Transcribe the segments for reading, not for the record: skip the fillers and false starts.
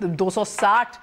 260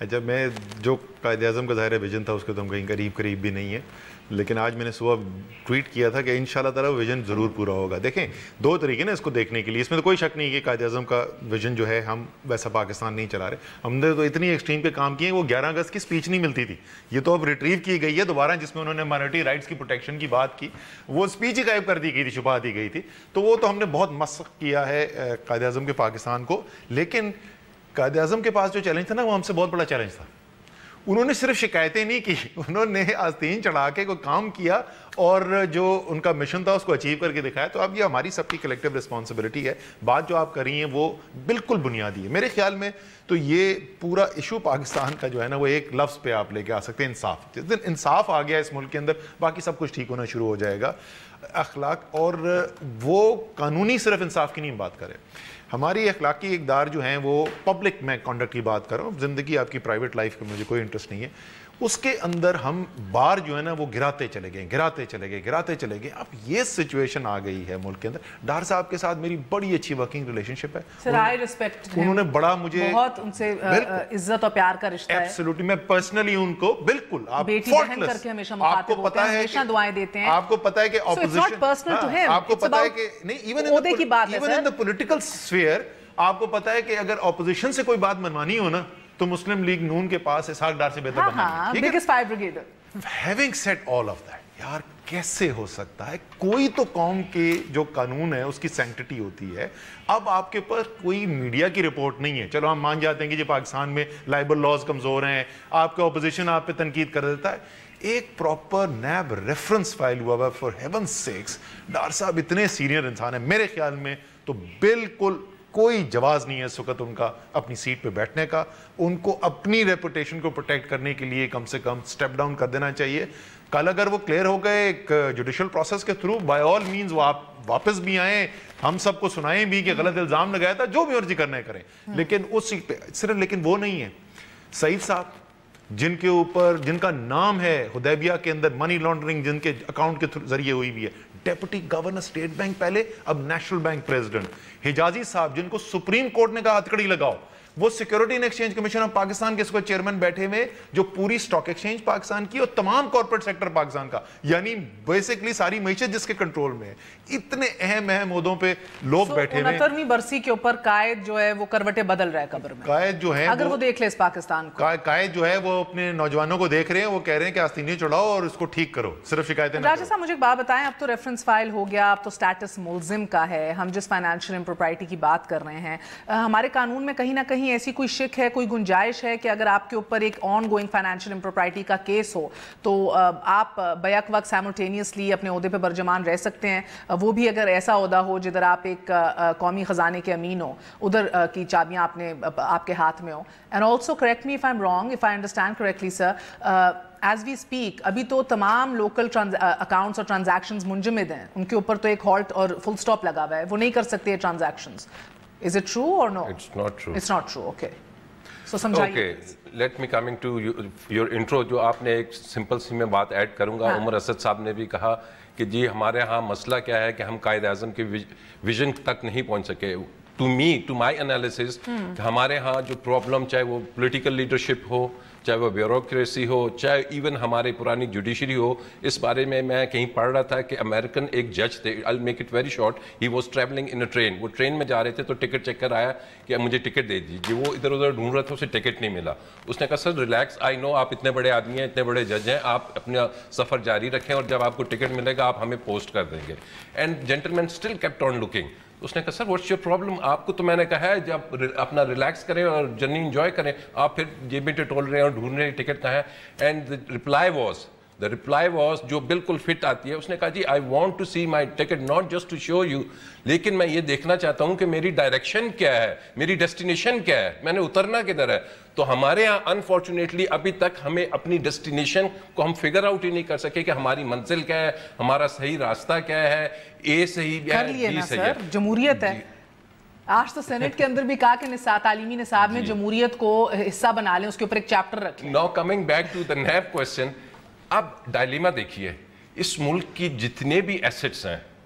اچھا میں جو قائد اعظم کا ظاہر ویژن تھا اس کے تو ہم کہیں قریب بھی نہیں ہے، لیکن آج میں نے صبح ٹویٹ کیا تھا کہ انشاءاللہ تعالیٰ ویژن ضرور پورا ہوگا. دیکھیں دو طریقے نا اس کو دیکھنے کے لیے، اس میں تو کوئی شک نہیں کہ قائد اعظم کا ویژن جو ہے ہم ویسا پاکستان نہیں چلا رہے. ہم نے تو اتنی ایکسٹریم پہ کام کیے ہیں، وہ 11 اگست کی اسپیچ نہیں ملتی تھی، یہ تو اب ریٹریو کی گئی ہے دوبارہ، جس میں انہوں نے مائنورٹی رائٹس کی پروٹیکشن کی بات کی، وہ اسپیچ ہی غائب کر دی گئی تھی، چھپا دی گئی تھی. تو وہ تو ہم نے بہت مسخ کیا ہے قائد اعظم کے پاکستان کو. لیکن قائد اعظم کے پاس جو چیلنج تھا نا وہ ہم سے بہت بڑا چیلنج تھا. انہوں نے صرف شکایتیں نہیں کی، انہوں نے آستین چڑھا کے کوئی کام کیا اور جو ان کا مشن تھا اس کو اچیو کر کے دکھایا. تو اب یہ ہماری سب کی کلیکٹیو رسپانسبلٹی ہے. بات جو آپ کر رہی ہیں وہ بالکل بنیادی ہے میرے خیال میں. تو یہ پورا ایشو پاکستان کا جو ہے نا وہ ایک لفظ پہ آپ لے کے آ سکتے ہیں، انصاف. جس دن انصاف آ گیا اس ملک کے اندر باقی سب کچھ ٹھیک ہونا شروع ہو جائے گا. اخلاق اور وہ قانونی صرف انصاف کی نہیں بات کرے، ہماری اخلاقی اقدار جو ہیں وہ پبلک میں کنڈکٹ کی بات کر رہا ہوں. زندگی آپ کی پرائیویٹ لائف کا مجھے کوئی انٹرسٹ نہیں ہے. اس کے اندر ہم بار جو ہے نا وہ گراتے چلے گئے. اب یہ سچویشن آ گئی ہے ملک کے اندر. ڈار صاحب کے ساتھ میری بڑی اچھی ورکنگ ریلیشن شپ ہے. سر آئی ریسپیکٹ، انہوں نے بڑا مجھے بہت ان سے عزت اور پیار کا رشتہ ہے. ایبسولوٹلی میں پرسنلی ان کو بالکل آپ بیٹی بہن کر کے ہمیشہ مخاطب ہوتے ہیں، ہمیشہ دعائیں دیتے ہیں. آپ کو پتا ہے کہ اپوزیشن، آپ کو پتا ہے کہ نہیں even in the political sphere آپ کو پتا ہے کہ اگر اپوزیشن سے کوئی بات منوانی ہو نا تو مسلم لیگ نون کے پاس اسحاق ڈار سے بہتر بنانی ہے. Biggest fire brigade. Having said all of that, یار کیسے ہو سکتا ہے؟ کوئی تو قوم کے جو قانون ہے اس کی سینکٹیٹی ہوتی ہے. اب آپ کے پاس کوئی میڈیا کی رپورٹ نہیں ہے، چلو ہم مان جاتے ہیں کہ جی پاکستان میں لائبل لاز کمزور ہیں، آپ کا اپوزیشن آپ پہ تنقید کر دیتا ہے. ایک پراپر نیب ریفرنس فائل ہوا ہوا فار ہیون سیکس. ڈار صاحب اتنے سینئر انسان ہیں، میرے خیال میں تو بالکل کوئی جواز نہیں ہے اس وقت ان کا اپنی سیٹ پہ بیٹھنے کا. ان کو اپنی ریپوٹیشن کو پروٹیکٹ کرنے کے لیے کم سے کم سٹیپ ڈاؤن کر دینا چاہیے. کل اگر وہ کلیئر ہو گئے ایک جوڈیشل پروسیس کے تھرو، بائی آل مینز وہ آپ واپس بھی آئیں، ہم سب کو سنائیں بھی کہ غلط الزام لگایا تھا، جو بھی مرضی کرنا ہے کریں. لیکن اس سیٹ پہ صرف لیکن وہ نہیں ہے. سعید صاحب جن کے اوپر جن کا نام ہے حدیبیہ کے اندر منی لانڈرنگ جن کے اکاؤنٹ کے ذریعے ہوئی بھی ہے، ڈیپٹی گورنر اسٹیٹ بینک پہلے، اب نیشنل بینک پریزیڈنٹ. حجازی صاحب جن کو سپریم کورٹ نے کہا ہتھکڑی لگاؤ، وہ security and exchange commission of Pakistan کے اس کو چیئرمین بیٹھے ہوئے، جو پوری اسٹاک ایکسچینج پاکستان کی اور تمام کارپوریٹ سیکٹر پاکستان کا، یعنی بیسکلی ساری معیشت جس کے کنٹرول میں ہے. اتنے اہم عہدوں پہ لوگ بیٹھے ہوئے. 69ویں برسی کے اوپر قائد جو ہے وہ کروٹیں بدل رہا ہے قبر میں. قائد جو ہے اگر وہ دیکھ لے اس پاکستان کو، قائد جو ہے وہ اپنے نوجوانوں کو دیکھ رہے ہیں، وہ کہہ رہے ہیں کہ آستینیں چڑھاؤ اور اس کو ٹھیک کرو، صرف شکایتیں نہ کرو. راجہ صاحب مجھے ایک بات بتائیں، اب تو ریفرنس فائل ہو گیا، اب تو سٹیٹس ملزم کا ہے. ہم جس فائنینشیل امپروپرائٹی کی بات کر رہے ہیں، ہمارے قانون میں کہیں نہ کہیں ایسی کوئی شک ہے، کوئی گنجائش ہے کہ اگر آپ کے اوپر ایک آن گوئنگ فائنینشیل امپروپرائٹی کا کیس ہو تو آپ بیک وقت سائملٹینیسلی اپنے عہدے پہ برجمان رہ سکتے ہیں؟ وہ بھی اگر ایسا عہدہ ہو جدھر آپ ایک قومی خزانے کے امین ہو، ادھر کی چابیاں آپ کے ہاتھ میں ہو. And also correct me if I am wrong, if I understand correctly sir, as we speak ابھی تو تمام لوکل اکاؤنٹس اور ٹرانزیکشنز منجمد ہیں، ان کے اوپر تو ایک ہالٹ اور فل سٹاپ لگا ہوا ہے، وہ نہیں کر سکتے یہ ٹرانزیکشنز. از اٹ ٹرو اور نو؟ It's not true. It's not true. Okay. So سمجھائیے. Okay, let me coming to your intro. جو آپ نے ایک سمپل سی میں بات ایڈ کروں گا. عمر اسد صاحب نے بھی کہا کہ جی ہمارے ہاں مسئلہ کیا ہے کہ ہم قائد اعظم کے ویژن تک نہیں پہنچ سکے. to my analysis ہمارے ہاں جو پرابلم، چاہے وہ پولیٹیکل لیڈرشپ ہو، چاہے وہ بیوروکریسی ہو، چاہے ایون ہماری پرانی جوڈیشری ہو. اس بارے میں کہیں پڑھ رہا تھا کہ امریکن ایک جج تھے، I'll make it very short, he was traveling in a train. وہ ٹرین میں جا رہے تھے تو ٹکٹ چیک کر آیا کہ مجھے ٹکٹ دے دیجیے. وہ ادھر ادھر ڈھونڈ رہا تھا، اسے ٹکٹ نہیں ملا. اس نے کہا سر ریلیکس، آئی نو آپ اتنے بڑے آدمی ہیں، اتنے بڑے جج ہیں، آپ اپنا سفر جاری رکھیں اور جب آپ کو ٹکٹ ملے گا آپ ہمیں پوسٹ کر دیں گے. And gentleman still kept on looking. اس نے کہا سر واٹس یور پرابلم؟ آپ کو تو میں نے کہا ہے جب اپنا ریلیکس کریں اور جرنی انجوائے کریں، آپ پھر جیبیں ٹٹول رہے ہیں اور ڈھونڈ رہے ہیں ٹکٹ کہاں ہے. اینڈ the reply was جو بالکل فٹ آتی ہے. اس نے کہا جی I want to see my ticket not just to show you، لیکن میں یہ دیکھنا چاہتا ہوں کہ میری ڈائریکشن کیا ہے، میری ڈیسٹینیشن کیا ہے، میں نے اترنا کدھر ہے. تو ہمارے ہاں انفارچونیٹلی ابھی تک ہمیں اپنی ڈیسٹینیشن کو ہم فگر آؤٹ ہی نہیں کر سکے کہ ہماری منزل کیا ہے، ہمارا صحیح راستہ کیا ہے، اے صحیح ہے، بی صحیح ہے. جمہوریت ہے. آج تو سینٹ کے اندر بھی کہا کہ تعلیمی نصاب میں جمہوریت کو حصہ بنا لیں، اس کے اوپر ایک چیپٹر رکھیں. Now coming back to the NAB question، اب ڈائلیما دیکھیے، اس ملک کی جتنے بھی ایسٹس ہیں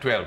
12,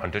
100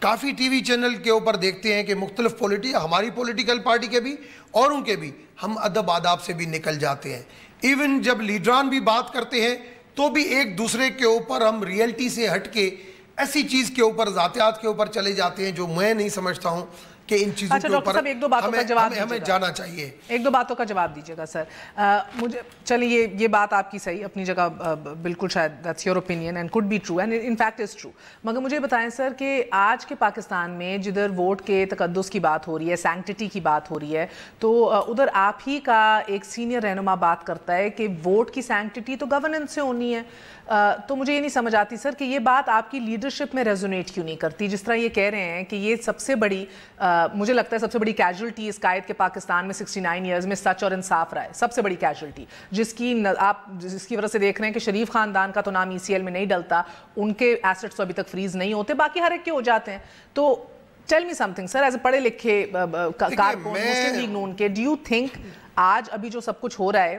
کافی ٹی وی چینل کے اوپر دیکھتے ہیں کہ مختلف ہماری پولیٹیکل پارٹی کے بھی اور ان کے بھی ہم ادب آداب سے بھی نکل جاتے ہیں. ایون جب لیڈران بھی بات کرتے ہیں تو بھی ایک دوسرے کے اوپر ہم ریئلٹی سے ہٹ کے ایسی چیز کے اوپر ذاتیات کے اوپر چلے جاتے ہیں جو میں نہیں سمجھتا ہوں کہ ان چیزوں کے اوپر ہمیں جانا چاہیے. ایک دو باتوں کا جواب دیجیے گا سر. مجھے چلیں یہ بات آپ کی صحیح اپنی جگہ بالکل شاید that's your opinion and could be true and in fact is true. مگر مجھے بتائیں سر کہ آج کے پاکستان میں جدھر ووٹ کے تقدس کی بات ہو رہی ہے, سینکٹٹی کی بات ہو رہی ہے, تو ادھر آپ ہی کا ایک سینئر رہنما بات کرتا ہے کہ ووٹ کی سینکٹٹی تو گورننس سے ہونی ہے. تو مجھے یہ نہیں سمجھ آتی سر کہ یہ بات آپ کی لیڈرشپ میں ریزونیٹ کیوں نہیں کرتی, جس طرح یہ کہہ رہے ہیں کہ یہ سب سے بڑی مجھے لگتا ہے سب سے بڑی کیجولٹی اس قائد کے پاکستان میں 69 ایئرز میں سچ اور انصاف رہا ہے, سب سے بڑی کیجولٹی, جس کی وجہ سے دیکھ رہے ہیں کہ شریف خاندان کا تو نام ECL میں نہیں ڈلتا, ان کے ایسٹس تو ابھی تک فریز نہیں ہوتے, باقی ہر ایک کے ہو جاتے ہیں. تو tell me some thing sir, as a پڑھے لکھے کارکن مسلم لیگ نون کے, ڈو یو تھنک آج ابھی جو سب کچھ ہو رہا ہے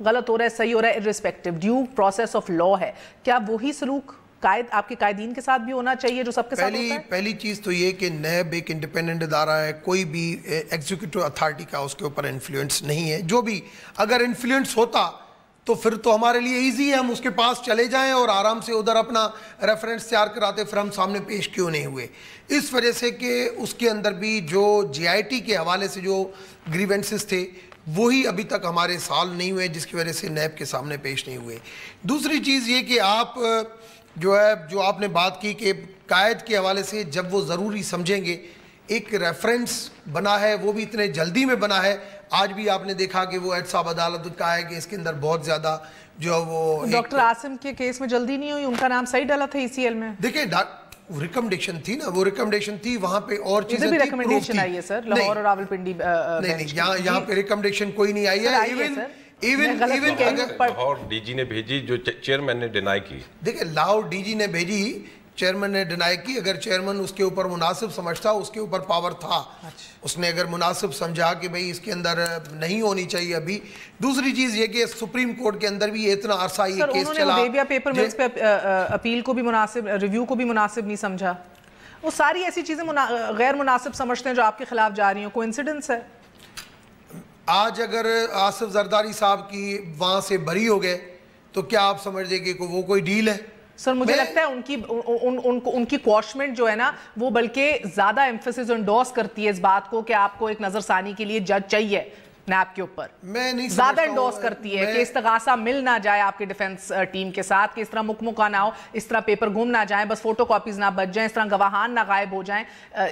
غلط ہو رہا ہے, صحیح ہو رہا ہے, irrespective due process of law ہے, کیا وہی سلوک آپ کے قائدین کے ساتھ بھی ہونا چاہیے جو سب کے ساتھ ہوتا ہے؟ پہلی چیز تو یہ کہ نیب ایک انڈیپینڈنٹ ادارہ ہے, کوئی بھی ایگزیکٹو اتھارٹی کا اس کے اوپر انفلوئنس نہیں ہے. جو بھی اگر انفلوئنس ہوتا تو پھر تو ہمارے لیے ایزی ہے, ہم اس کے پاس چلے جائیں اور آرام سے ادھر اپنا ریفرنس تیار کراتے, پھر ہم سامنے پیش کیوں نہیں ہوئے. اس وجہ سے کہ اس کے اندر بھی جو GIT کے حوالے سے جو گریونسز تھے وہی ابھی تک ہمارے سال نہیں ہوئے, جس کی وجہ سے نیب کے سامنے پیش نہیں ہوئے. دوسری چیز یہ کہ آپ جو آپ نے بات کی کہ قائد کے حوالے سے جب وہ ضروری سمجھیں گے, ایک ریفرنس بنا ہے وہ بھی اتنے جلدی میں بنا ہے. آج بھی آپ نے دیکھا کہ وہ احتساب عدالت کا ہے کہ اس کے اندر بہت زیادہ جو وہ ڈاکٹر عاصم کے کیس میں جلدی نہیں ہوئی, ان کا نام صحیح ڈالا تھا ECL میں. دیکھیں ریکمنڈیشن تھی نا, وہ ریکمنڈیشن تھی, وہاں پہ اور چیزیں بھی ریکمنڈیشن آئی ہے سر, لاہور اور راولپنڈی نہیں, یہاں پہ ریکمنڈیشن کوئی نہیں آئی ہے. ایون لاہور DG نے بھیجی جو چیئرمین نے ڈینائی کی. دیکھیں لاہور DG نے بھیجی, چیئرمین نے ڈینائی کی. اگر چیئرمین اس کے اوپر مناسب سمجھتا, اس کے اوپر پاور تھا, اس نے اگر مناسب سمجھا کہ بھئی اس کے اندر نہیں ہونی چاہیے ابھی. دوسری چیز یہ کہ سپریم کورٹ کے اندر بھی اتنا عرصہ یہ کیس چلا, انہوں نے حدیبیہ پیپر ملز پہ اپیل کو بھی مناسب, ریویو کو بھی مناسب نہیں سمجھا. وہ ساری ایسی چیزیں غیر مناسب سمجھتے ہیں جو آپ کے خلاف جا رہی ہیں. کوئنسیڈنس ہے؟ آج اگر آصف زرداری صاحب کی وہاں سے بری ہو گئے تو کیا آپ سمجھ دیں کہ وہ کوئی ڈیل ہے؟ سر مجھے لگتا ہے ان کی کواشمنٹ جو ہے نا وہ بلکہ زیادہ ایمفیسس انڈورس کرتی ہے اس بات کو کہ آپ کو ایک نظر ثانی کے لیے جج چاہیے نیب کے اوپر, زیادہ انڈورس کرتی ہے کہ استغاثہ مل نہ جائے آپ کے ڈیفنس ٹیم کے ساتھ, کہ اس طرح مکمکا نہ ہو, اس طرح پیپر گم نہ جائیں, بس فوٹو کاپیز نہ بچ جائیں, اس طرح گواہان نہ غائب ہو جائیں.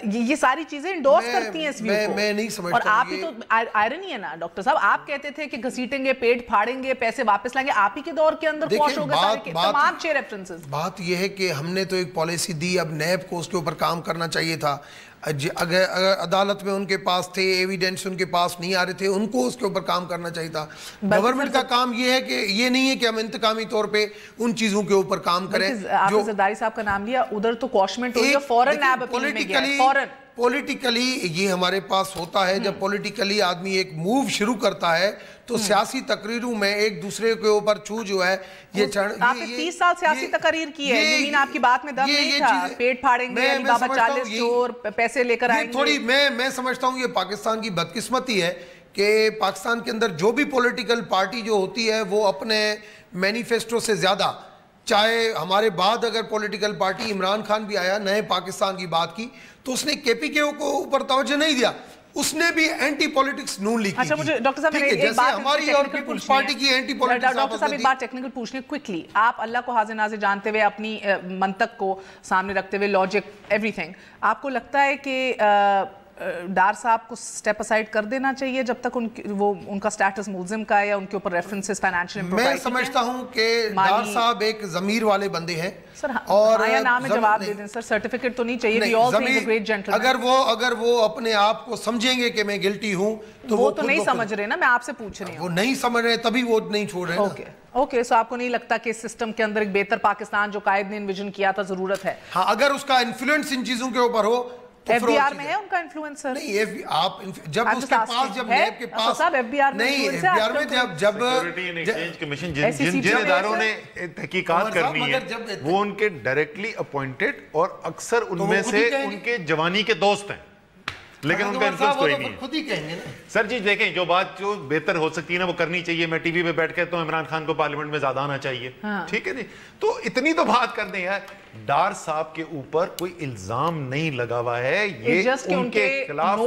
یہ ساری چیزیں انڈورس کرتی ہیں اس ویو کو. میں نہیں سمجھتا. اور آپ ہی تو آئرنی ہے نا ڈاکٹر صاحب, آپ کہتے تھے کہ گھسیٹیں گے, پیٹ پھاڑیں گے, پیسے واپس لائیں گے, آپ ہی کے دور کے اندر فوش ہو گئے تمام 6 ریفرنسز. بات یہ ہے کہ ہم نے تو ایک پالیسی دی, اب نیب کو اس کے اوپر کام کرنا چاہیے تھا. اگر عدالت میں ان کے پاس تھے, ایویڈنس ان کے پاس نہیں آ رہے تھے, ان کو اس کے اوپر کام کرنا چاہیے تھا. گورنمنٹ کا کام یہ ہے کہ یہ نہیں ہے کہ ہم انتقامی طور پہ ان چیزوں کے اوپر کام کریں. آپ نے زرداری صاحب کا نام لیا, ادھر تو کواشمنٹ ہوئی ہے, فورن نیب اپیل میں گیا, فورن. پولیٹیکلی یہ ہمارے پاس ہوتا ہے, جب پولیٹیکلی آدمی ایک موو شروع کرتا ہے تو سیاسی تقریروں میں ایک دوسرے کے اوپر چھو جو ہے یہ آپ نے 30 سال سیاسی تقریر کی ہے, یمین آپ کی بات میں دم نہیں تھا, پیٹ پھاڑیں گے, علی بابا 40 چور پیسے لے کر آئیں گے. تھوڑی میں سمجھتا ہوں یہ پاکستان کی بدقسمتی ہے کہ پاکستان کے اندر جو بھی پولیٹیکل پارٹی جو ہوتی ہے وہ اپنے مینیفیسٹو سے زیادہ, چاہے ہمارے بعد اگر پولیٹیکل پارٹی عمران خان بھی آیا نئے پاکستان کی بات کی تو اس نے KPK کو اوپر توجہ نہیں دیا, اس نے بھی اینٹی پولیٹکس نون لیگ کی. اچھا مجھے ڈاکٹر صاحب ایک بات ہماری اور پیپلز پارٹی کی اینٹی پولیٹکس. ڈاکٹر صاحب ایک بات ٹیکنیکل پوچھنی کوئکلی, آپ اللہ کو حاضر ناظر جانتے ہوئے, اپنی منطق کو سامنے رکھتے ہوئے, لاجک ایوری تھنگ, آپ کو لگتا ہے کہ ڈار صاحب کو سٹیپ اسائڈ کر دینا چاہیے جب تک ان کا سٹیٹس ملزم کا ہے یا ان کے اوپر ریفرنسز فائنینشیل امپروپرائٹی؟ میں سمجھتا ہوں کہ ڈار صاحب ایک ضمیر والے بندے ہیں. سر آیا نام ہے, جواب دے دیں سر, سرٹیفکیٹ تو نہیں چاہیے. اگر وہ اپنے آپ کو سمجھیں گے کہ میں گلٹی ہوں تو وہ تو نہیں سمجھ رہے نا, میں آپ سے پوچھ رہی ہوں. وہ نہیں سمجھ رہے تبھی وہ نہیں چھوڑ رہے. اوکے, سو آپ کو نہیں لگتا کہ اس سسٹم کے اندر ایک بہتر پاکستان جو قائد نے انویژن کیا تھا ضرورت ہے؟ ہاں, اگر اس کا انفلوئنس ان چیزوں کے اوپر ہو ایف بی آر میں ہے ان کا انفلوئنس سر؟ نہیں آپ جب اس کے پاس جب نیب کے پاس نہیں ایف بی آر میں جب سیکورٹی اینڈ ایکسچینج کمیشن جن اداروں نے تحقیقات کرنی ہے وہ ان کے ڈائریکٹلی اپوائنٹڈ اور اکثر ان میں سے ان کے جوانی کے دوست ہیں لیکن ان کا انفلوئنس کوئی نہیں ہے. خود ہی کہیں گے نا سر جی دیکھیں جو بات جو بہتر ہو سکتی ہے نا وہ کرنی چاہیے. میں ٹی وی پہ بیٹھ کے تو عمران خان کو پارلیمنٹ میں زیادہ آنا چاہیے, ٹھیک ہے جی, تو اتنی تو بات کر دیں یار. ڈار صاحب کے اوپر کوئی الزام نہیں لگا ہوا ہے, یہ ان کے خلاف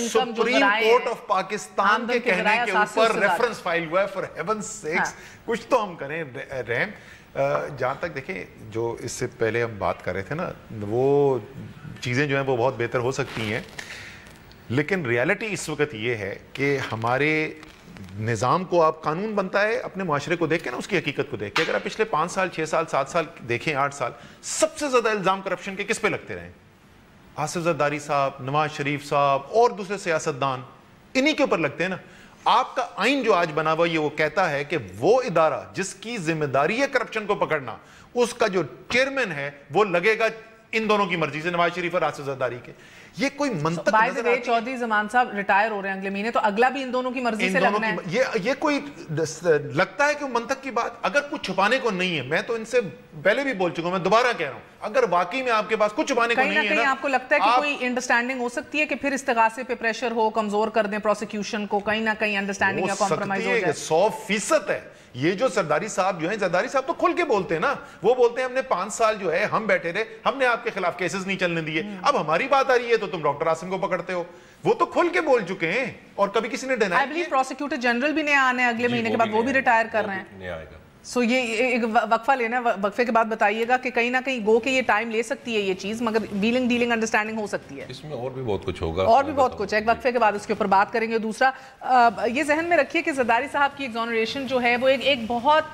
سپریم کورٹ آف پاکستان کے کہنے کے اوپر ریفرنس فائل ہوا ہے. فار ہیون سیکس کچھ تو ہم کریں رحم. جہاں تک دیکھیں جو اس سے پہلے ہم بات کر رہے تھے نا وہ چیزیں جو ہیں وہ بہت بہتر ہو سکتی ہیں, لیکن ریالٹی اس وقت یہ ہے کہ ہمارے نظام کو آپ قانون بنتا ہے اپنے معاشرے کو دیکھ کے نا, اس کی حقیقت کو دیکھ کے. اگر آپ پچھلے 5 سال 6 سال 7 سال دیکھیں 8 سال, سب سے زیادہ الزام کرپشن کے کس پہ لگتے رہے؟ آصف زرداری صاحب, نواز شریف صاحب اور دوسرے سیاستدان, انہی کے اوپر لگتے ہیں نا. آپ کا آئین جو آج بنا ہوا یہ وہ کہتا ہے کہ وہ ادارہ جس کی ذمہ داری ہے کرپشن کو پکڑنا, اس کا جو چیئرمین ہے وہ لگے گا ان دونوں کی مرضی سے, نواز شریف اور آصف زرداری کے. یہ کوئی منطق نظر آتی ہے؟ چودھری زمان صاحب ریٹائر ہو رہے ہیں اگلے مہینے, تو اگلا بھی ان دونوں کی مرضی سے لگنا ہے. یہ کوئی لگتا ہے کہ منطق کی بات, اگر کچھ چھپانے کو نہیں ہے, میں تو ان سے پہلے بھی بول چکا ہوں, میں دوبارہ کہہ رہا ہوں, اگر واقعی میں آپ کے پاس کچھ چھپانے کو نہیں ہے نا, کہیں آپ کو لگتا ہے کہ کوئی انڈرسٹینڈنگ ہو سکتی ہے کہ پھر استغاثے پہ پریشر ہو, کمزور کر دیں پروسیکیوشن کو, کہیں نہ کہیں انڈرسٹینڈنگ یا کمپرومائز ہو جائے؟ 100% ہے. یہ جو زرداری صاحب جو ہیں, زرداری صاحب تو کھل کے بولتے ہیں نا, وہ بولتے ہیں ہم نے 5 سال جو ہے ہم بیٹھے رہے, ہم نے آپ کے خلاف کیسز نہیں چلنے دیے, اب ہماری بات آ رہی ہے تو تم ڈاکٹر عاصم کو پکڑتے ہو. وہ تو کھل کے بول چکے ہیں اور کبھی کسی نے deny I believe prosecutor general بھی نہیں آنے اگلے مہینے کے بعد, وہ بھی ریٹائر کر رہے ہیں. سو یہ ایک وقفہ لینا ہے, وقفے کے بعد بتائیے گا کہ کہیں نہ کہیں گو کہ یہ ٹائم لے سکتی ہے یہ چیز, مگر ڈیلنگ انڈرسٹینڈنگ ہو سکتی ہے. اس میں اور بھی بہت کچھ ہوگا, اور بھی بہت کچھ ہے. ایک وقفے کے بعد اس کے اوپر بات کریں گے. دوسرا یہ ذہن میں رکھیے کہ زرداری صاحب کی ایگزونریشن جو ہے وہ ایک بہت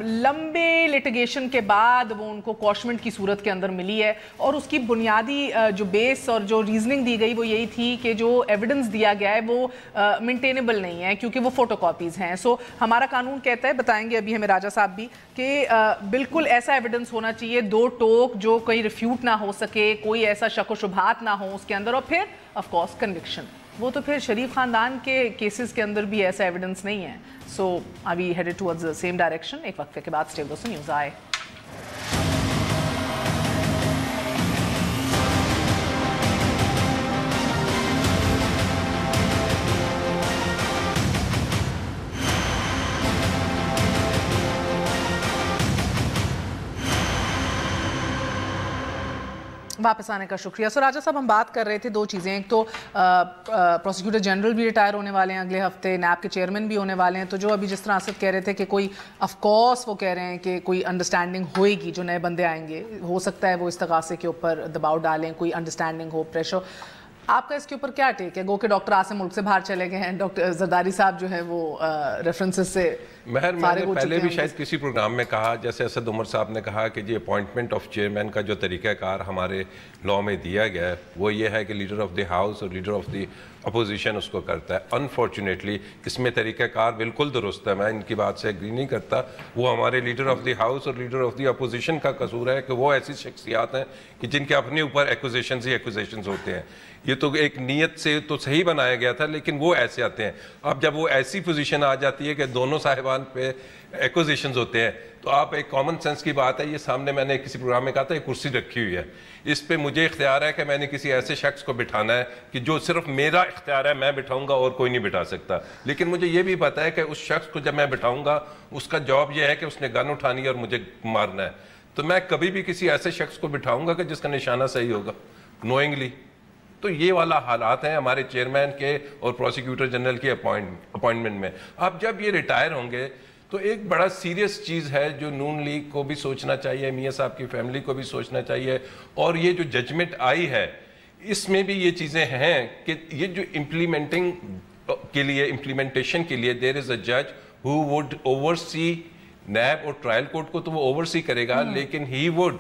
لمبے لٹیگیشن کے بعد وہ ان کو کوشمنٹ کی صورت کے اندر ملی ہے, اور اس کی بنیادی جو بیس اور جو ریزننگ دی گئی وہ یہی تھی کہ جو ایویڈنس دیا گیا ہے وہ مینٹینیبل نہیں ہے کیونکہ وہ فوٹو کاپیز ہیں. سو ہمارا قانون کہتا ہے, بتائیں گے ابھی ہمیں راجہ صاحب بھی, کہ بالکل ایسا ایویڈنس ہونا چاہیے, 2 ٹوک جو کہیں ریفیوٹ نہ ہو سکے, کوئی ایسا شک و شبہات نہ ہو اس کے اندر, اور پھر آف کورس کنوکشن. وہ تو پھر شریف خاندان کے کیسز کے اندر بھی ایسا ایویڈنس نہیں ہے. So are we headed towards the same direction. ایک وقفے کے بعد اسٹے ود اس نیوز آئے. واپس آنے کا شکریہ. سو راجہ صاحب ہم بات کر رہے تھے 2 چیزیں, ایک تو پروسیکیوٹر جنرل بھی ریٹائر ہونے والے ہیں اگلے ہفتے, نیب کے چیئرمین بھی ہونے والے ہیں, تو جو ابھی جس طرح اسد کہہ رہے تھے کہ کوئی آف کورس وہ کہہ رہے ہیں کہ کوئی انڈرسٹینڈنگ ہوئے گی, جو نئے بندے آئیں گے ہو سکتا ہے وہ استغاثے کے اوپر دباؤ ڈالیں, کوئی انڈرسٹینڈنگ ہو, پریشر. آپ کا اس کے اوپر کیا ٹیک ہے؟ گو کہ ڈاکٹر عاصم ملک سے باہر چلے گئے ہیں, ڈاکٹر زرداری صاحب جو ہے وہ ریفرنسز سے میں نے پہلے بھی شاید کسی پروگرام میں کہا, جیسے اسد عمر صاحب نے کہا کہ جی اپوائنٹمنٹ آف چیئرمین کا جو طریقہ کار ہمارے لا میں دیا گیا ہے وہ یہ ہے کہ لیڈر آف دی ہاؤس اور لیڈر آف دی اپوزیشن اس کو کرتا ہے. انفارچونیٹلی اس میں طریقہ کار بالکل درست ہے, میں ان کی بات سے ایگری نہیں کرتا. وہ ہمارے لیڈر آف دی ہاؤس اور لیڈر آف دی اپوزیشن کا قصور ہے کہ وہ ایسی شخصیات ہیں کہ جن کے اپنے اوپر ایکوزیشنز ہی ایکوزیشنز ہوتے ہیں. یہ تو ایک نیت سے تو صحیح بنایا گیا تھا, لیکن وہ ایسے آتے ہیں. اب جب وہ ایسی پوزیشن آ جاتی ہے کہ دونوں صاحبان پہ ایکوزیشنز ہوتے ہیں, تو آپ ایک کامن سینس کی بات ہے, یہ سامنے میں نے کسی پروگرام میں کہا تھا, ایک کرسی رکھی ہوئی ہے, اس پہ مجھے اختیار ہے کہ میں نے کسی ایسے شخص کو بٹھانا ہے کہ جو صرف میرا اختیار ہے, میں بٹھاؤں گا اور کوئی نہیں بٹھا سکتا. لیکن مجھے یہ بھی پتا ہے کہ اس شخص کو جب میں بٹھاؤں گا اس کا جاب یہ ہے کہ اس نے گن اٹھانی ہے اور مجھے مارنا ہے. تو میں کبھی بھی کسی ایسے شخص کو بٹھاؤں گا کہ جس کا نشانہ صحیح ہوگا نوئنگلی. تو یہ والا حالات ہیں ہمارے چیئرمین کے اور پروسیکیوٹر جنرل کے اپوائنٹمنٹ میں. اب جب یہ ریٹائر ہوں گے تو ایک بڑا سیریس چیز ہے جو نون لیگ کو بھی سوچنا چاہیے, میاں صاحب کی فیملی کو بھی سوچنا چاہیے, اور یہ جو ججمنٹ آئی ہے اس میں بھی یہ چیزیں ہیں کہ یہ جو امپلیمنٹیشن کے لیے دیر از اے جج who would oversee NAB اور ٹرائل کورٹ کو, تو وہ اوور سی کرے گا, لیکن he would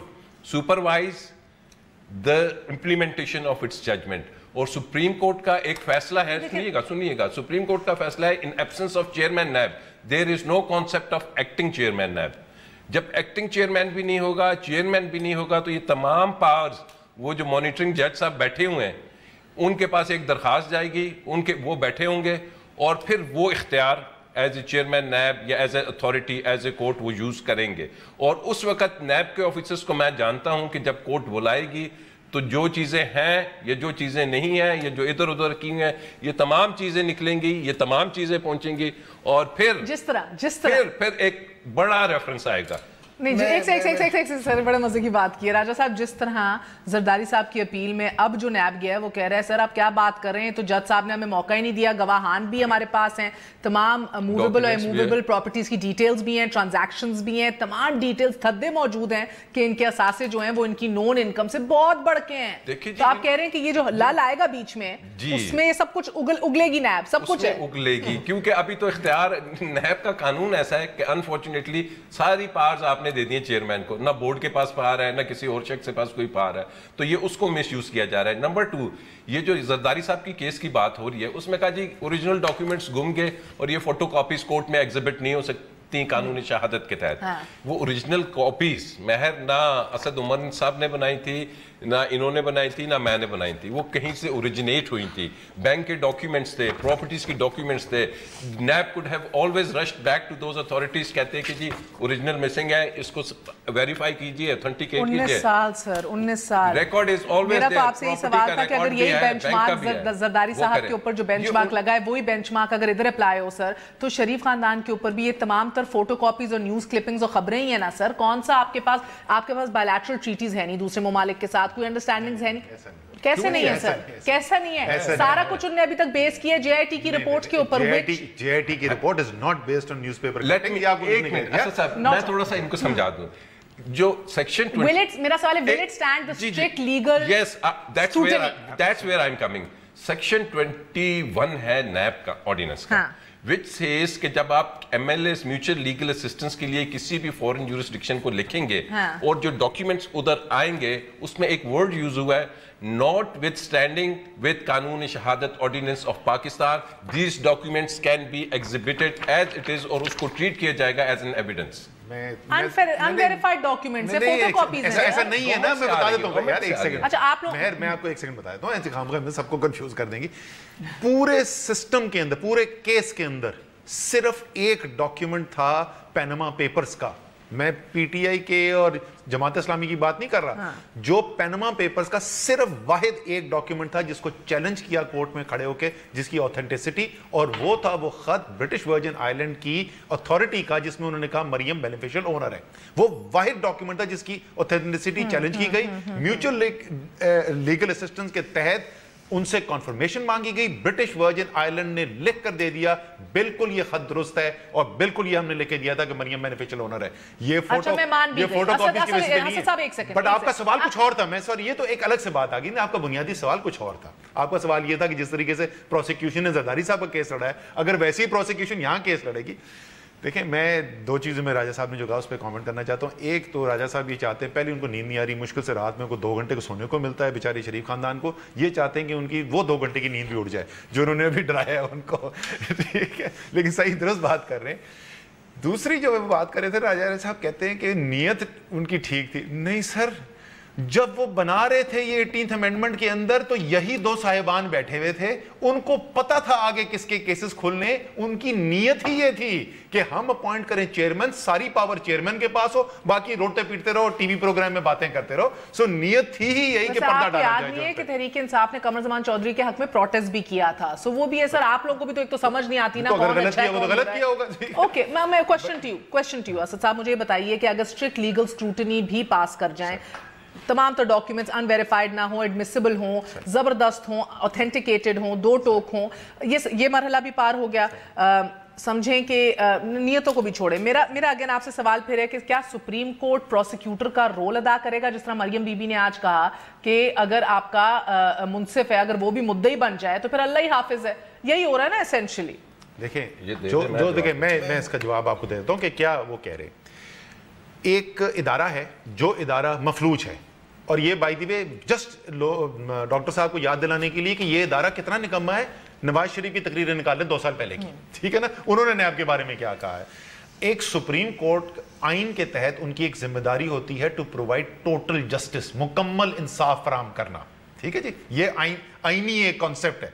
supervise the implementation of its judgment. اور سپریم کورٹ کا ایک فیصلہ ہے, سنیے گا, سپریم کورٹ کا فیصلہ ہے in absence of chairman NAB there is no concept of acting chairman NAB. جب ایکٹنگ چیئرمین بھی نہیں ہوگا, چیئرمین بھی نہیں ہوگا, تو یہ تمام پاورز وہ جو مانیٹرنگ جج صاحب بیٹھے ہوئے ہیں ان کے پاس ایک درخواست جائے گی, وہ بیٹھے ہوں گے اور پھر وہ اختیار ایز اے چیئرمین نیب یا as a authority as a court وہ یوز کریں گے. اور اس وقت نیب کے آفیسرز کو میں جانتا ہوں کہ جب کورٹ بلائے گی تو جو چیزیں ہیں یا جو چیزیں نہیں ہیں یا جو ادھر ادھر کی ہیں یہ تمام چیزیں نکلیں گی, یہ تمام چیزیں پہنچیں گی اور پھر جس طرح پھر ایک بڑا ریفرنس آئے گا. نہیں جی ایک سر بڑے مزے کی بات کی ہے راجہ صاحب. جس طرح زرداری صاحب کی اپیل میں اب جو نیب گیا ہے وہ کہہ رہا ہے سر آپ کیا بات کر رہے ہیں, تو جج صاحب نے ہمیں موقع ہی نہیں دیا, گواہان بھی ہمارے پاس ہیں, تمام موویبل اور اموویبل پراپرٹیز کی ڈیٹیلز بھی ہیں, ٹرانزیکشنز بھی ہیں, تمام ڈیٹیلز تھدے موجود ہیں کہ ان کے اثاثے جو ہیں وہ ان کی نون انکم سے بہت بڑھ کے ہیں. تو آپ کہہ رہے ہیں کہ یہ جو لال آئے گا بیچ میں اس میں یہ سب کچھ اگلے گی نیب, سب کچھ اگلے گی, کیونکہ ابھی تو اختیار نیب کا قانون ایسا ہے کہ انفارچونیٹلی ساری پاورز آپ نے دے دی ہیں چیئرمین کو, نہ بورڈ کے پاس پاور ہے نہ کسی اور شخص کے پاس کوئی پاور ہے, تو یہ اس کو مس یوز کیا جا رہا ہے. نمبر 2, یہ جو زرداری صاحب کی کیس کی بات ہو رہی ہے اس میں کہا جی اوریجنل ڈاکیومنٹس گم گئے اور یہ فوٹو کاپیز کورٹ میں ایگزیبٹ نہیں ہو سکتی قانونی شہادت کے تحت. وہ اوریجنل کاپیز مہر نہ اسد عمر صاحب نے بنائی تھی, نہ انہوں نے بنائی تھی, نہ میں نے بنائی تھی, وہ کہیں سے اوریجنیٹ ہوئی تھی. بینک کے ڈاکیومنٹس تھے, پراپرٹیز کی ڈاکیومنٹس تھے. NAB could have always rushed back to those authorities, کہتے ہیں کہ جی اوریجنل مسنگ ہے, اس کو ویریفائی کیجیے, اتھینٹیکیٹ کیجیے. 19 سال سر, 19 سال ریکارڈ از آلویز میرا تو آپ سے یہ سوال تھا کہ اگر یہی بینچ مارک زرداری صاحب کے اوپر جو بینچ مارک لگا ہے وہی بینچ مارک اگر ادھر اپلائی ہو سر, تو شریف خاندان کے اوپر بھی یہ تمام تر فوٹو کاپیز اور نیوز کلپنگز اور خبریں ہی ہیں نا سر. کون سا آپ کے پاس بائیلیٹرل ٹریٹیز ہے نہیں دوسرے ممالک کے ساتھ, کوئی انڈرسٹینڈنگز ہے نہیں, کیسے نہیں ہے سر, کیسا نہیں ہے, سارا کچھ انہوں نے ابھی تک بیس کیا جے آئی ٹی کی رپورٹ کے اوپر. جے آئی ٹی کی report is not based on news paper. میں تھوڑا سا ان کو سمجھا دوں جو سیکشن میرا سوال ہے will it stand the strict legal yes that's where I'm coming. Section 21 ہے نیب کا آرڈیننس کا which says کہ جب آپ M L As mutual legal assistance کے لیے کسی بھی فورن جورسڈکشن کو لکھیں گے اور جو ڈاکیومنٹس ادھر آئیں گے اس میں ایک ورڈ یوز ہوا ہے not withstanding with قانون شہادت ordinance of Pakistan these documents can be exhibited as it is اور اس کو ٹریٹ کیا جائے گا as an evidence. unverified documents ہے, فوٹو کاپیز ہیں. ایسا نہیں ہے نا, میں بتا دیتا ہوں یار, ایک سیکنڈ. اچھا آپ لوگ میں آپ کو ایک سیکنڈ بتا دیتا ہوں, ایسے خامخواہ میں سب کو کنفیوز کر دیں گی. پورے سسٹم کے اندر, پورے کیس کے اندر صرف ایک ڈاکیومنٹ تھا پینما پیپرز کا. میں پی ٹی آئی کے اور جماعت اسلامی کی بات نہیں کر رہا, جو پینما پیپرز کا صرف واحد ایک ڈاکیومنٹ تھا جس کو چیلنج کیا کورٹ میں کھڑے ہو کے, جس کی آتھینٹسٹی, اور وہ تھا وہ خط برٹش ورجن آئی لینڈ کی اتھارٹی کا جس میں انہوں نے کہا مریم بینیفیشل اونر ہے. وہ واحد ڈاکیومنٹ تھا جس کی آتھینٹسٹی چیلنج کی گئی. میوچل لیگل اسسٹنس کے تحت ان سے کنفرمیشن مانگی گئی, برٹش ورجن آئی لینڈ نے لکھ کر دے دیا بالکل یہ خط درست ہے اور بالکل یہ ہم نے لکھ کے دیا تھا کہ مریم بینیفیشل اونر ہے. یہ فوٹو کاپیز کی وجہ سے نہیں ہے. بٹ آپ کا سوال کچھ اور تھا. میں سوری یہ تو ایک الگ سے بات آ گئی نا, آپ کا بنیادی سوال کچھ اور تھا. آپ کا سوال یہ تھا کہ جس طریقے سے پروسیکیوشن نے زرداری صاحب کا کیس لڑا ہے, اگر ویسی ہی پروسیکیوشن یہاں کیس لڑے گی. دیکھیں میں دو چیزیں میں راجہ صاحب نے جو کہا اس پہ کامنٹ کرنا چاہتا ہوں. ایک تو راجہ صاحب یہ چاہتے ہیں, پہلے ان کو نیند نہیں آ رہی, مشکل سے رات میں ان کو 2 گھنٹے کو سونے کو ملتا ہے بیچاری شریف خاندان کو, یہ چاہتے ہیں کہ ان کی وہ 2 گھنٹے کی نیند بھی اڑ جائے جو انہوں نے ابھی ڈرایا ہے ان کو. ٹھیک ہے, لیکن صحیح درست بات کر رہے ہیں. دوسری جو بات کر رہے تھے راجہ صاحب کہتے ہیں کہ نیت ان کی ٹھیک تھی. نہیں سر, جب وہ بنا رہے تھے یہ 18th امینڈمنٹ کے اندر تو یہی 2 صاحبان بیٹھے ہوئے تھے, ان کو پتا تھا آگے کس کے کیسز کھلنے. ان کی نیت ہی یہ تھی کہ ہم اپوائنٹ کریں چیئرمین, ساری پاور چیئرمین کے پاس ہو, باقی روٹے پیٹتے رہو, ٹی وی پروگرام میں باتیں کرتے رہو. سو نیت تھی ہی یہی کہ پردہ ڈالا جائے. یاد نہیں ہے کہ تحریک انصاف نے قمر زمان چودھری کے حق میں پروٹیسٹ بھی کیا تھا, سو وہ بھی ہے سر. آپ لوگوں کو بھی تو ایک تو سمجھ نہیں آتی نا, اگر غلط کیا ہوگا تو غلط کیا ہوگا. اوکے, میں کوشچن ٹو یو اسد صاحب, مجھے یہ بتائیے کہ اگر اسٹرکٹ لیگل اسکروٹنی بھی پاس کر جائیں, تمام تو ڈاکیومنٹس انویریفائڈ نہ ہوں, ایڈمیسیبل ہوں, زبردست ہوں, اوتھینٹیکیٹڈ ہوں, 2 ٹوک ہوں, یہ مرحلہ بھی پار ہو گیا, سمجھیں کہ نیتوں کو بھی چھوڑیں. میرا اگین آپ سے سوال پھر ہے کہ کیا سپریم کورٹ پروسیکیوٹر کا رول ادا کرے گا, جس طرح مریم بی بی نے آج کہا کہ اگر آپ کا منصف ہے, اگر وہ بھی مدعی بن جائے تو پھر اللہ ہی حافظ ہے. یہی ہو رہا ہے نا اسینشلی. دیکھیں دیکھیں میں اس کا جواب آپ کو دے دیتا ہوں کہ کیا وہ کہہ رہے ہیں. ایک ادارہ ہے جو ادارہ مفلوج ہے, اور یہ by the way just doctor صاحب کو یاد دلانے کے لیے کہ یہ ادارہ کتنا نکما ہے, نواز شریف کی تقریریں نکال لیں 2 سال پہلے کی, ٹھیک ہے نا, انہوں نے نیب کے بارے میں کیا کہا ہے. ایک سپریم کورٹ آئین کے تحت ان کی ایک ذمہ داری ہوتی ہے ٹو پرووائڈ ٹوٹل جسٹس, مکمل انصاف فراہم کرنا. ٹھیک ہے جی, یہ آئینی ایک کانسیپٹ ہے.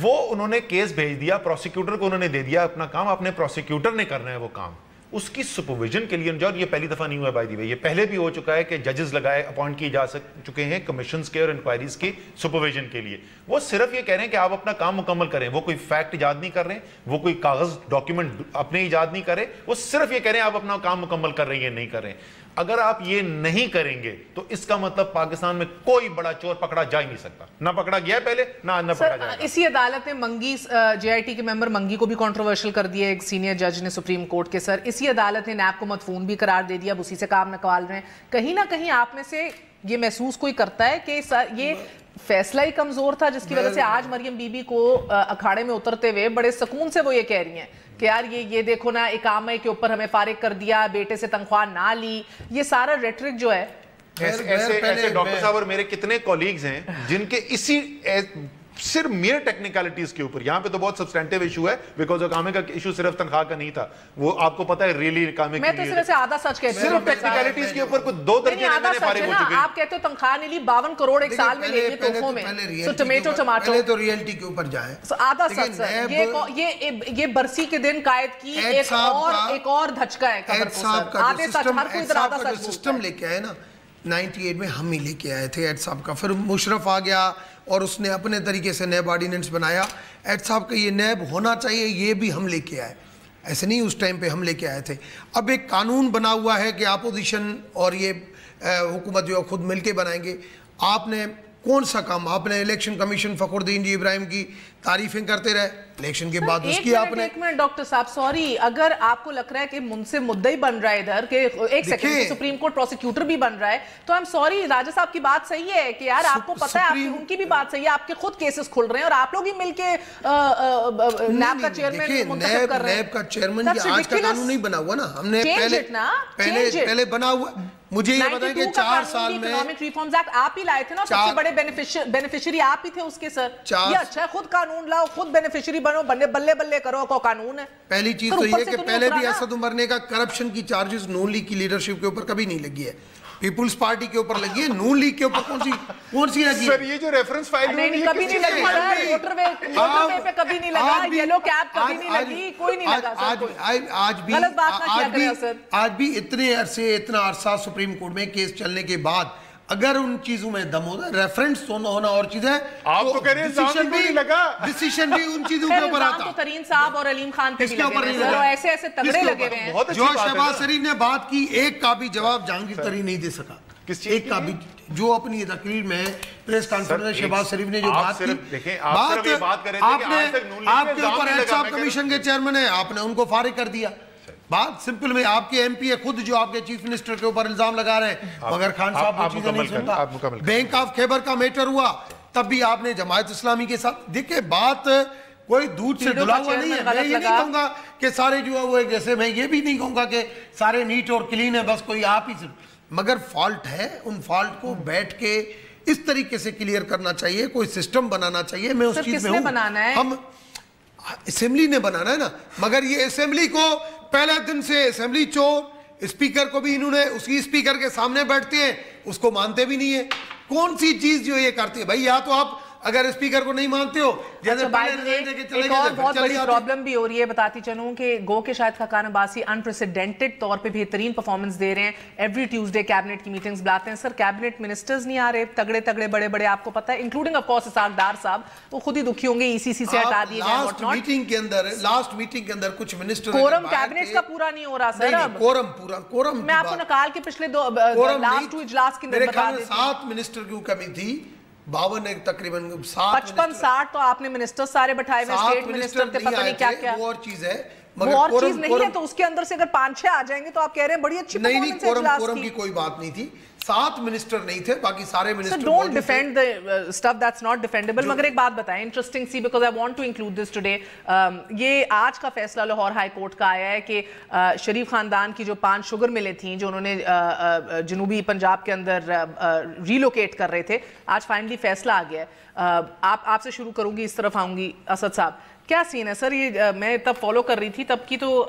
وہ انہوں نے کیس بھیج دیا, پروسیکیوٹر کو انہوں نے دے دیا اپنا کام, اپنے پروسیکیوٹر نے کرنا ہے وہ کام. اس کی سپرویژن کے لیے یہ پہلی دفعہ نہیں ہوا بائی دی وے, یہ پہلے بھی ہو چکا ہے کہ ججز لگائے اپوائنٹ کیے جا چکے ہیں کمیشنز کے اور انکوائریز کی سپرویژن کے لیے. وہ صرف یہ کہہ رہے ہیں کہ آپ اپنا کام مکمل کریں. وہ کوئی فیکٹ ایجاد نہیں کر رہے ہیں, وہ کوئی کاغذ ڈاکیومنٹ اپنے ایجاد نہیں کر رہے, وہ صرف یہ کہہ رہے ہیں آپ اپنا کام مکمل کر رہے ہیں یا نہیں کر رہے ہیں. اگر آپ یہ نہیں کریں گے تو اس کا مطلب پاکستان میں کوئی بڑا چور پکڑا جا ہی نہیں سکتا. نہ پکڑا گیا پہلے, نہ پکڑا جائے گا. اسی عدالت نے منگی, جے آئی ٹی کے ممبر منگی کو بھی کنٹروورشل کر دیا ایک سینئر جج نے سپریم کورٹ کے. سر اسی عدالت نے نیب کو مدفون بھی قرار دے دیا, اب اسی سے کام نکال رہے ہیں. کہیں نہ کہیں آپ میں سے یہ محسوس کوئی کرتا ہے کہ یہ فیصلہ ہی کمزور تھا جس کی وجہ سے آج مریم بی بی کو اکھاڑے میں اترتے ہوئے بڑے سکون سے وہ یہ کہہ رہی ہیں کہ یار یہ دیکھو نا, اقامہ کے اوپر ہمیں فارغ کر دیا, بیٹے سے تنخواہ نہ لی, یہ سارا ریٹرک جو ہے. ایسے ڈاکٹر صاحب اور میرے کتنے کولیگز ہیں جن کے اسی صرف میئر ٹیکنیکلٹیز کے اوپر, یہاں پہ تو بہت سبسٹینٹیو ایشو ہے بیکاز اقامے کا ایشو صرف تنخواہ کا نہیں تھا, وہ آپ کو پتہ ہے ریلی اقامے میں تو اس طرح سے آدھا سچ کہتی ہوں, صرف ٹیکنیکلٹیز کے اوپر کوئی 2 درجے میں فارغ ہو چکے ہیں. آپ کہتے ہو تنخواہ نہیں لی, 52 کروڑ ایک سال میں لے لیے تحفوں میں, سو ٹمیٹو پہلے تو ریئلٹی کے اوپر جائیں. آدھا سچ سر, یہ برسی کے دن قائد کی ایک اور دھچکا ہے قبر کو سر. آدھے سچ, ہر کوئی ادھر آدھا سچ. سسٹم لے کے آئے نا 98 میں ہم ہی لے کے آئے تھے ایڈ صاحب کا, پھر مشرف آ گیا اور اس نے اپنے طریقے سے نیب آرڈیننس بنایا. ایڈ صاحب کا یہ نیب ہونا چاہیے, یہ بھی ہم لے کے آئے, ایسے نہیں اس ٹائم پہ ہم لے کے آئے تھے. اب ایک قانون بنا ہوا ہے کہ اپوزیشن اور یہ حکومت جو ہے خود مل کے بنائیں گے. آپ نے کون سا کام, آپ نے الیکشن کمیشن فخر الدین جی ابراہیم کی تعریفیں کرتے رہے, الیکشن کے بعد اس کی آپ نے. ایک منٹ ڈاکٹر صاحب, سوری, اگر آپ کو لگ رہا ہے کہ منصف مدعی بن رہا ہے ادھر, کہ ایک سیکنڈ سپریم کورٹ پروسیکیوٹر بھی بن رہا ہے, تو I'm sorry, راجہ صاحب کی بات صحیح ہے کہ یار آپ کو پتہ ہے, ان کی بھی بات صحیح ہے, آپ کے خود کیسز کھل رہے ہیں اور آپ لوگ ہی مل کے نیب کا چیئرمین منتخب کر رہے ہیں. نیب کا چیئرمین یہ آج کا قانون نہیں بنا ہوا نا, ہم نے پہلے بنا ہوا. مجھے یہ بتائیں کہ 4 سال میں اکنامک ریفارمز ایکٹ آپ ہی لائے تھے نا, سب سے بڑے بینیفیشری آپ ہی تھے اس کے. سر یہ اچھا ہے, خود قانون لاؤ, خود بینیفیشری بنو, بلے بلے کرو کو قانون ہے. پہلی چیز تو یہ کہ پہلے بھی اسد عمر نے کا کرپشن کی چارجز نون لیگ کی لیڈرشپ کے اوپر کبھی نہیں لگی ہے, پیپلز پارٹی کے اوپر لگی ہے, نون لیگ کے اوپر کون سی لگی ہے؟ سر یہ جو ریفرنس فائل کبھی نہیں لگی سر, موٹر وے پہ کبھی نہیں لگا, یلو کیب کبھی نہیں لگی, کوئی نہیں لگا سر. آج بھی اتنے عرصہ سپریم کورٹ میں کیس چلنے کے بعد اگر ان چیزوں میں دم ہوتا ہے, ریفرنس ہونا اور چیز ہے, آپ تو کہہ رہے ہیں ڈیسیشن بھی لگا, ڈیسیشن بھی ان چیزوں کے اوپر آتا. تو ترین صاحب اور علیم خان پہ بھی لگے ہیں سر, ایسے ایسے تگڑے لگے ہوئے ہیں. جو شہباز شریف نے بات کی, ایک کا بھی جواب جہانگیر ترین نہیں دے سکا, ایک کا بھی, جو اپنی تقریر میں پریس کانفرنس میں شہباز شریف نے جو بات کی, آپ کے اوپر ایڈ صاحب کمیشن کے چیئرمین ہیں, آپ نے ان کو فارغ کر دیا. بات سمپل میں, آپ کے ایم پی ہے خود جو آپ کے چیف منسٹر کے اوپر الزام لگا رہے ہیں, مگر خان صاحب وہ چیزیں نہیں سنتا. بینک آف خیبر کا میٹر ہوا تب بھی آپ نے جماعت اسلامی کے ساتھ, دیکھیں بات کوئی دودھ سے دھلا ہوا نہیں ہے. میں یہ نہیں کہوں گا کہ سارے جو ہے وہ ایک جیسے, میں یہ بھی نہیں کہوں گا کہ سارے نیٹ اور کلین ہے, بس کوئی آپ ہی سے, مگر فالٹ ہے, ان فالٹ کو بیٹھ کے اس طریقے سے کلیئر کرنا چاہیے, کوئی سسٹم بنانا چاہیے. میں اس چیز میں ہوں, ہم اسمبلی نے بنانا ہے نا, مگر یہ اسمبلی کو پہلے دن سے اسمبلی چور, اسپیکر کو بھی انہوں نے اسی اسپیکر کے سامنے بیٹھتے ہیں, اس کو مانتے بھی نہیں ہے. کون سی چیز جو یہ کرتی ہے بھائی, یا تو آپ اگر اسپیکر کو نہیں مانتے ہو, ایک اور بہت بڑی پرابلم بھی ہو رہی ہے, بتاتی چلوں کہ گو کے شاہد خاقان عباسی انپریسیڈنٹڈ طور پہ بہترین پرفارمنس دے رہے ہیں, ایوری ٹیوزڈے کیبنٹ کی میٹنگز بلاتے ہیں. سر کیبنٹ منسٹرز نہیں آ رہے, تگڑے تگڑے بڑے بڑے, آپ کو پتہ ہے, including of course Ishaq Dar صاحب, وہ خود ہی دکھی ہوں گے ای سی سی سے ہٹا دیے گئے. لاسٹ میٹنگ کے اندر کچھ منسٹر, کورم کیبنٹ کا پورا نہیں ہو رہا سر, اب کورم میں آپ کو نکال کے پچھلے لاسٹ 2 اجلاس کے اندر بتا دیتی ہوں. 7 منسٹر کی کمی تھی, 52 تقریباً 55-60 تو آپ نے منسٹر سارے بٹھائے ہوئے, اسٹیٹ منسٹر کے پتہ نہیں کیا کیا. وہ اور چیز ہے, وہ اور چیز نہیں ہے, تو اس کے اندر سے اگر 5-6 آ جائیں گے تو آپ کہہ رہے ہیں بڑی اچھی پرفارمنس ہے اجلاس کی. کورم کی کوئی بات نہیں تھی, 7 منسٹر نہیں تھے, باقی سارے minister. So don't defend the stuff that's not defendable. مگر ایک بات بتائیں, interesting C, because I want to include this today. یہ آج کا فیصلہ لاہور ہائی کورٹ کا آیا ہے کہ شریف خاندان کی جو 5 شوگر ملیں تھیں جو انہوں نے جنوبی پنجاب کے اندر ریلوکیٹ کر رہے تھے, آج فائنلی فیصلہ آ گیا ہے. آپ سے شروع کروں گی, اس طرف آؤں گی. اسد صاحب, کیا سین ہے سر؟ یہ میں تب فالو کر رہی تھی, تب کی تو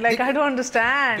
I don't understand.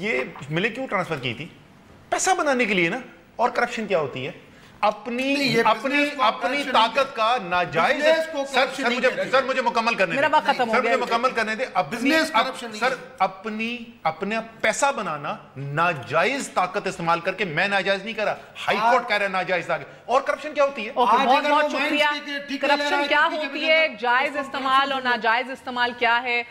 یہ ملیں کیوں ٹرانسفر کی تھی؟ پیسہ بنانے کے لیے نا. اور کرپشن کیا ہوتی ہے؟ اپنی طاقت کا ناجائز. سر مجھے مکمل کرنے دیں. سر اپنے پیسہ بنانا ناجائز طاقت استعمال کر کے میں ناجائز نہیں کرا, ہائی کورٹ کہہ رہا ہے ناجائز طاقت. اور کرپشن کیا ہوتی ہے؟ بہت بہت شکریہ. کرپشن کیا ہوتی ہے, جائز استعمال اور ناجائز استعمال کیا ہے؟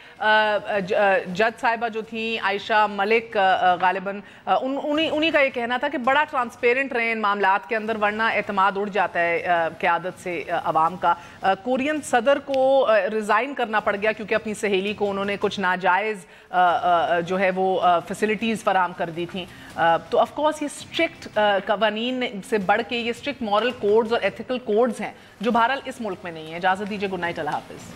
جج صاحبہ جو تھیں عائشہ ملک غالباً انہی کا یہ کہنا تھا کہ بڑا ٹرانسپیرنٹ رہے ان معاملات کے اندر, ورنہ اعتماد اڑ جاتا ہے قیادت سے عوام کا. کورین صدر کو ریزائن کرنا پڑ گیا کیونکہ اپنی سہیلی کو انہوں نے کچھ ناجائز جو ہے وہ فیسلٹیز فراہم کر دی تھیں. تو آف کورس یہ اسٹرکٹ قوانین سے بڑھ کے یہ اسٹرکٹ مورل کوڈز اور ایتھیکل کوڈز ہیں جو بہرحال اس ملک میں نہیں ہیں. اجازت دیجیے, گڈ نائٹ, اللہ حافظ.